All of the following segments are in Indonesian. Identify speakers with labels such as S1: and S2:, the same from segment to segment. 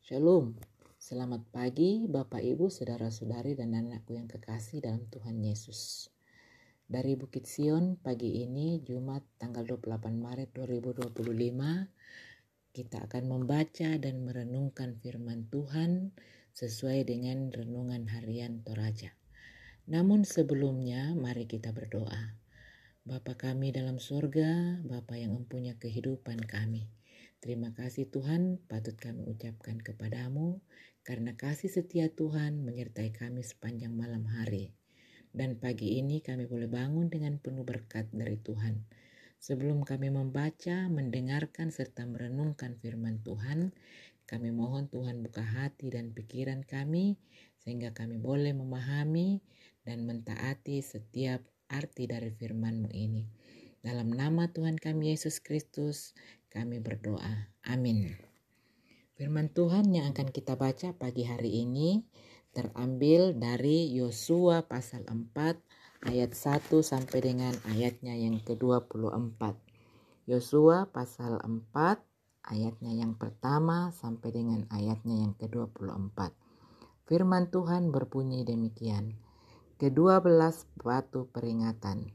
S1: Shalom, selamat pagi Bapak Ibu, Saudara-saudari dan anakku yang kekasih dalam Tuhan Yesus. Dari Bukit Sion pagi ini Jumat tanggal 28 Maret 2025 kita akan membaca dan merenungkan firman Tuhan sesuai dengan renungan harian Toraja. Namun sebelumnya mari kita berdoa. Bapa kami dalam surga, Bapa yang mempunyai kehidupan kami. Terima kasih Tuhan, patut kami ucapkan kepadamu karena kasih setia Tuhan menyertai kami sepanjang malam hari. Dan pagi ini kami boleh bangun dengan penuh berkat dari Tuhan. Sebelum kami membaca, mendengarkan serta merenungkan firman Tuhan, kami mohon Tuhan buka hati dan pikiran kami sehingga kami boleh memahami dan mentaati setiap arti dari firman-Mu ini. Dalam nama Tuhan kami Yesus Kristus, kami berdoa. Amin. Firman Tuhan yang akan kita baca pagi hari ini terambil dari Yosua pasal 4 ayat 1 sampai dengan ayatnya yang ke-24. Yosua pasal 4 ayatnya yang pertama sampai dengan ayatnya yang ke-24. Firman Tuhan berbunyi demikian. Ke-12 batu peringatan.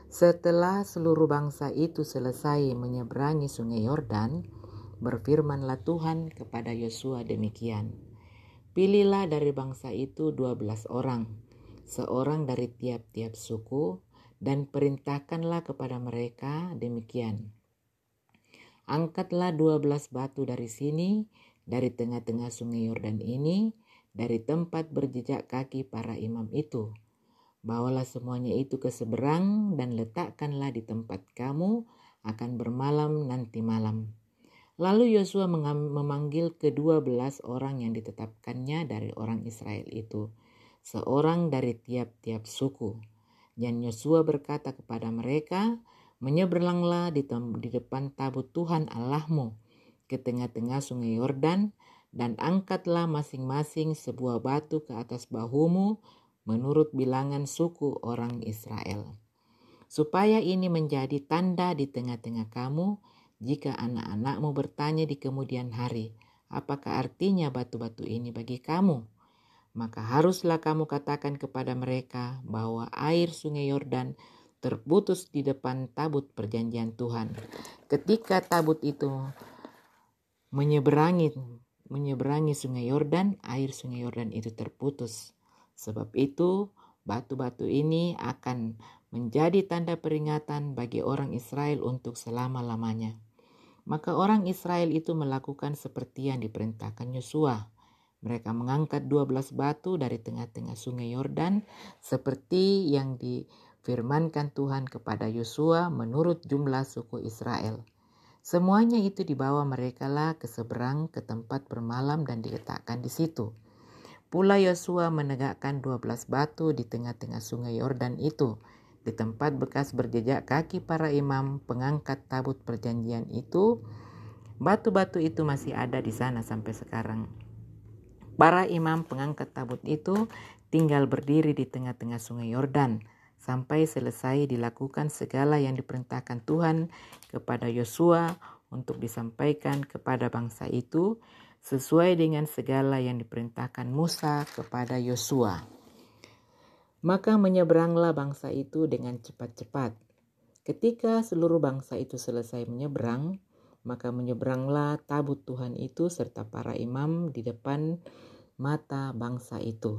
S1: Setelah seluruh bangsa itu selesai menyeberangi sungai Yordan, berfirmanlah Tuhan kepada Yosua demikian. Pilihlah dari bangsa itu 12 orang, seorang dari tiap-tiap suku, dan perintahkanlah kepada mereka demikian. Angkatlah 12 batu dari sini, dari tengah-tengah sungai Yordan ini, dari tempat berjejak kaki para imam itu. Bawalah semuanya itu ke seberang dan letakkanlah di tempat kamu akan bermalam nanti malam. Lalu Yosua memanggil ke-12 orang yang ditetapkannya dari orang Israel itu, seorang dari tiap-tiap suku. Dan Yosua berkata kepada mereka, menyeberanglah di depan tabut Tuhan Allahmu ke tengah-tengah sungai Yordan, dan angkatlah masing-masing sebuah batu ke atas bahumu menurut bilangan suku orang Israel. Supaya ini menjadi tanda di tengah-tengah kamu jika anak-anakmu bertanya di kemudian hari, apakah artinya batu-batu ini bagi kamu? Maka haruslah kamu katakan kepada mereka bahwa air sungai Yordan terputus di depan tabut perjanjian Tuhan. Ketika tabut itu menyeberangi sungai Yordan, air sungai Yordan itu terputus. Sebab itu, batu-batu ini akan menjadi tanda peringatan bagi orang Israel untuk selama-lamanya. Maka orang Israel itu melakukan seperti yang diperintahkan Yosua. Mereka mengangkat 12 batu dari tengah-tengah sungai Yordan seperti yang difirmankan Tuhan kepada Yosua menurut jumlah suku Israel. Semuanya itu dibawa merekalah ke seberang ke tempat bermalam dan diletakkan di situ. Pula Yosua menegakkan 12 batu di tengah-tengah sungai Yordan itu, di tempat bekas berjejak kaki para imam pengangkat tabut perjanjian itu. Batu-batu itu masih ada di sana sampai sekarang. Para imam pengangkat tabut itu tinggal berdiri di tengah-tengah sungai Yordan sampai selesai dilakukan segala yang diperintahkan Tuhan kepada Yosua untuk disampaikan kepada bangsa itu, sesuai dengan segala yang diperintahkan Musa kepada Yosua. Maka menyeberanglah bangsa itu dengan cepat-cepat. Ketika seluruh bangsa itu selesai menyeberang, maka menyeberanglah tabut Tuhan itu serta para imam di depan mata bangsa itu.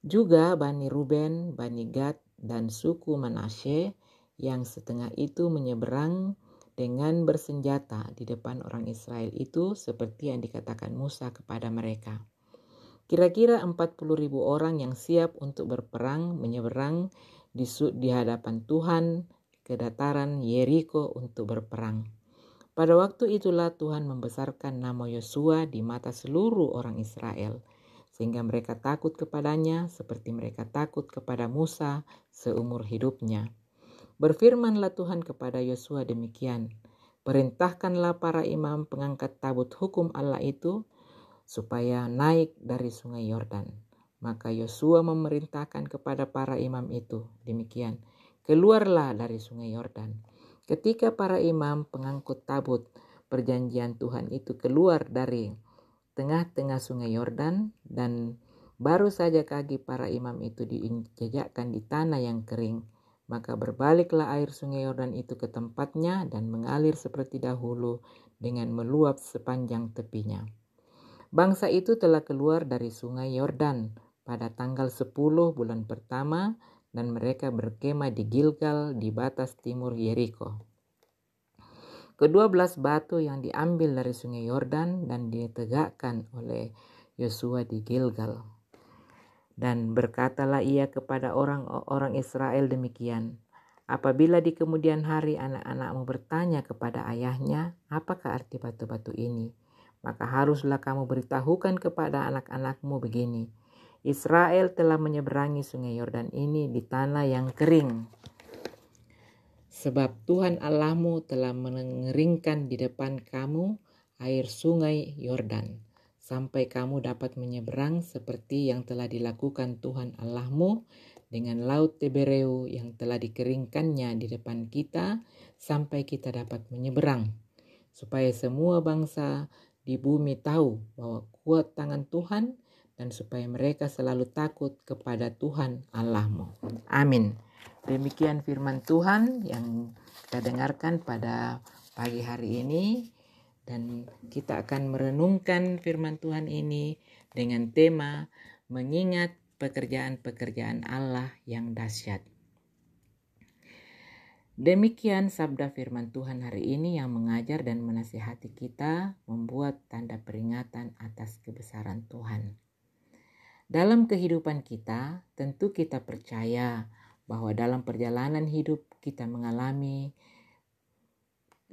S1: Juga Bani Ruben, Bani Gad, dan suku Manasye yang setengah itu menyeberang dengan bersenjata di depan orang Israel itu seperti yang dikatakan Musa kepada mereka. Kira-kira 40.000 orang yang siap untuk berperang menyeberang di hadapan Tuhan ke dataran Yeriko untuk berperang. Pada waktu itulah Tuhan membesarkan nama Yosua di mata seluruh orang Israel, sehingga mereka takut kepadanya seperti mereka takut kepada Musa seumur hidupnya. Berfirmanlah Tuhan kepada Yosua demikian, perintahkanlah para imam pengangkat tabut hukum Allah itu supaya naik dari sungai Yordan. Maka Yosua memerintahkan kepada para imam itu demikian, keluarlah dari sungai Yordan. Ketika para imam pengangkut tabut perjanjian Tuhan itu keluar dari tengah-tengah sungai Yordan, dan baru saja kaki para imam itu diinjakkan di tanah yang kering. Maka berbaliklah air sungai Yordan itu ke tempatnya dan mengalir seperti dahulu dengan meluap sepanjang tepinya. Bangsa itu telah keluar dari sungai Yordan pada tanggal 10 bulan pertama, dan mereka berkemah di Gilgal di batas timur Yeriko. Ke-12 batu yang diambil dari sungai Yordan dan ditegakkan oleh Yosua di Gilgal. Dan berkatalah ia kepada orang-orang Israel demikian, apabila di kemudian hari anak-anakmu bertanya kepada ayahnya, apakah arti batu-batu ini? Maka haruslah kamu beritahukan kepada anak-anakmu begini, Israel telah menyeberangi sungai Yordan ini di tanah yang kering. Sebab Tuhan Allahmu telah mengeringkan di depan kamu air sungai Yordan, sampai kamu dapat menyeberang seperti yang telah dilakukan Tuhan Allahmu dengan laut Tibereu yang telah dikeringkannya di depan kita, sampai kita dapat menyeberang. Supaya semua bangsa di bumi tahu bahwa kuat tangan Tuhan, dan supaya mereka selalu takut kepada Tuhan Allahmu. Amin. Demikian firman Tuhan yang kita dengarkan pada pagi hari ini, dan kita akan merenungkan firman Tuhan ini dengan tema mengingat pekerjaan-pekerjaan Allah yang dahsyat. Demikian sabda firman Tuhan hari ini yang mengajar dan menasihati kita membuat tanda peringatan atas kebesaran Tuhan. Dalam kehidupan kita, tentu kita percaya bahwa dalam perjalanan hidup kita mengalami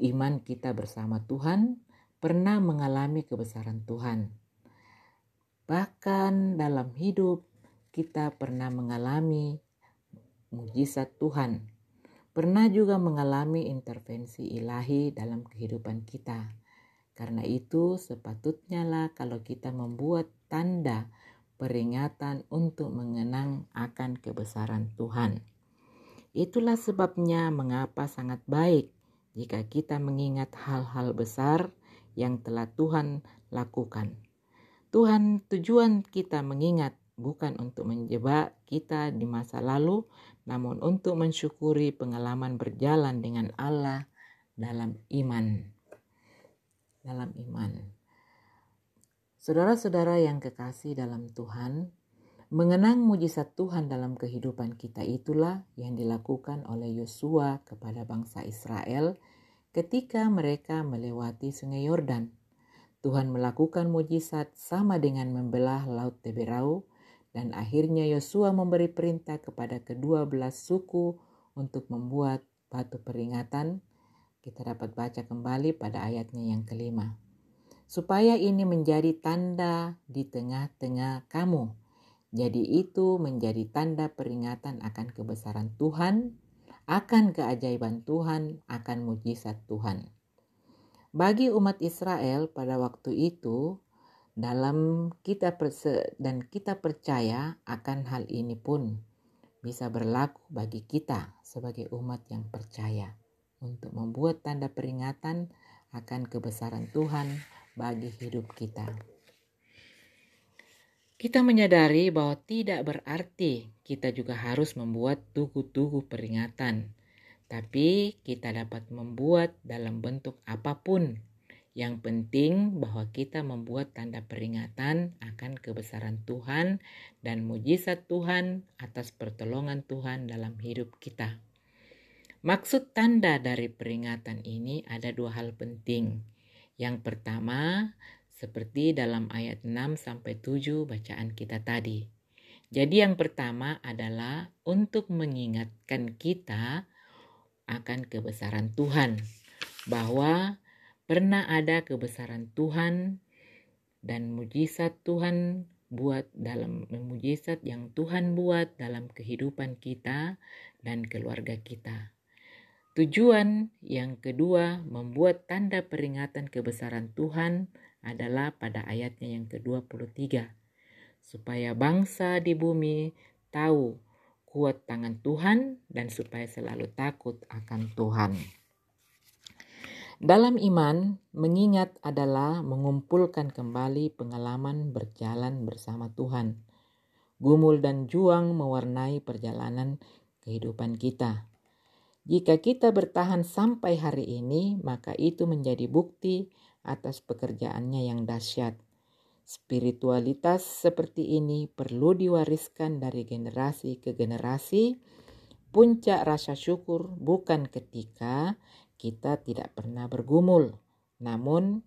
S1: iman kita bersama Tuhan, pernah mengalami kebesaran Tuhan. Bahkan dalam hidup kita pernah mengalami mujizat Tuhan. Pernah juga mengalami intervensi ilahi dalam kehidupan kita. Karena itu sepatutnya lah kalau kita membuat tanda peringatan untuk mengenang akan kebesaran Tuhan. Itulah sebabnya mengapa sangat baik jika kita mengingat hal-hal besar yang telah Tuhan lakukan. Tujuan kita mengingat bukan untuk menjebak kita di masa lalu, namun untuk mensyukuri pengalaman berjalan dengan Allah dalam iman. Saudara-saudara yang kekasih dalam Tuhan, mengenang mujizat Tuhan dalam kehidupan kita itulah yang dilakukan oleh Yosua kepada bangsa Israel ketika mereka melewati sungai Yordan. Tuhan melakukan mujizat sama dengan membelah laut Tibereu, dan akhirnya Yosua memberi perintah kepada ke-12 suku untuk membuat batu peringatan. Kita dapat baca kembali pada ayatnya yang ke-5. Supaya ini menjadi tanda di tengah-tengah kamu. Jadi itu menjadi tanda peringatan akan kebesaran Tuhan, akan keajaiban Tuhan, akan mujizat Tuhan. Bagi umat Israel pada waktu itu, kita percaya akan hal ini pun bisa berlaku bagi kita sebagai umat yang percaya untuk membuat tanda peringatan akan kebesaran Tuhan bagi hidup kita. Kita menyadari bahwa tidak berarti kita juga harus membuat tugu-tugu peringatan, tapi kita dapat membuat dalam bentuk apapun. Yang penting bahwa kita membuat tanda peringatan akan kebesaran Tuhan dan mujizat Tuhan atas pertolongan Tuhan dalam hidup kita. Maksud tanda dari peringatan ini ada dua hal penting. Yang pertama, seperti dalam ayat 6-7 bacaan kita tadi. Jadi yang pertama adalah untuk mengingatkan kita akan kebesaran Tuhan, bahwa pernah ada kebesaran Tuhan dan mujizat yang Tuhan buat dalam kehidupan kita dan keluarga kita. Tujuan yang kedua membuat tanda peringatan kebesaran Tuhan adalah pada ayatnya yang ke-23. Supaya bangsa di bumi tahu kuat tangan Tuhan dan supaya selalu takut akan Tuhan. Dalam iman, mengingat adalah mengumpulkan kembali pengalaman berjalan bersama Tuhan. Gumul dan juang mewarnai perjalanan kehidupan kita. Jika kita bertahan sampai hari ini, maka itu menjadi bukti atas pekerjaannya yang dahsyat. Spiritualitas seperti ini perlu diwariskan dari generasi ke generasi. Puncak rasa syukur bukan ketika kita tidak pernah bergumul, namun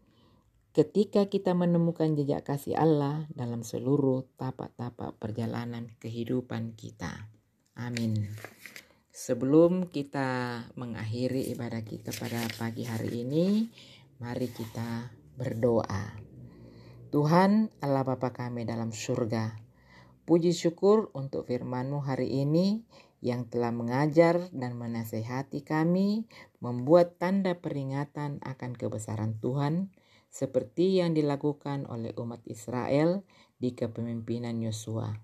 S1: ketika kita menemukan jejak kasih Allah dalam seluruh tapak-tapak perjalanan kehidupan kita. Amin. Sebelum kita mengakhiri ibadah kita pada pagi hari ini, mari kita berdoa. Tuhan Allah Bapa kami dalam surga, puji syukur untuk firman-Mu hari ini yang telah mengajar dan menasihati kami membuat tanda peringatan akan kebesaran Tuhan seperti yang dilakukan oleh umat Israel di kepemimpinan Yosua.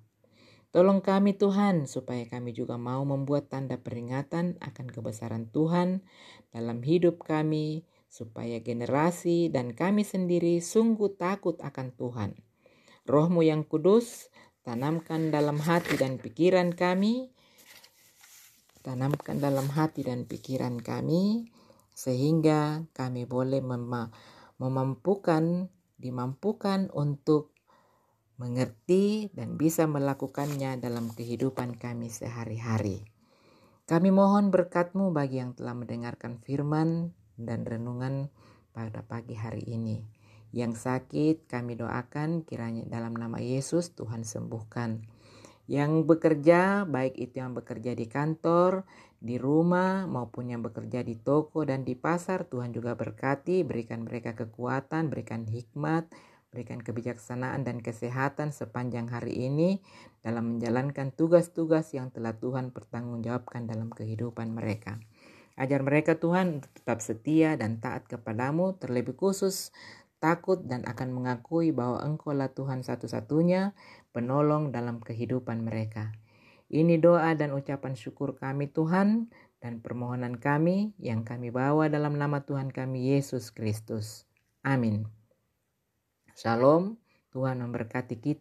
S1: Tolong kami Tuhan supaya kami juga mau membuat tanda peringatan akan kebesaran Tuhan dalam hidup kami, supaya generasi dan kami sendiri sungguh takut akan Tuhan. Roh-Mu yang kudus tanamkan dalam hati dan pikiran kami, sehingga kami boleh dimampukan untuk mengerti dan bisa melakukannya dalam kehidupan kami sehari-hari. Kami mohon berkat-Mu bagi yang telah mendengarkan firman dan renungan pada pagi hari ini. Yang sakit kami doakan kiranya dalam nama Yesus Tuhan sembuhkan. Yang bekerja, baik itu yang bekerja di kantor, di rumah, maupun yang bekerja di toko dan di pasar, Tuhan juga berkati, berikan mereka kekuatan, berikan hikmat, berikan kebijaksanaan dan kesehatan sepanjang hari ini dalam menjalankan tugas-tugas yang telah Tuhan pertanggungjawabkan dalam kehidupan mereka. Ajar mereka Tuhan untuk tetap setia dan taat kepadamu, terlebih khusus takut dan akan mengakui bahwa Engkau-lah Tuhan satu-satunya penolong dalam kehidupan mereka. Ini doa dan ucapan syukur kami Tuhan dan permohonan kami yang kami bawa dalam nama Tuhan kami Yesus Kristus. Amin. Shalom, Tuhan memberkati kita.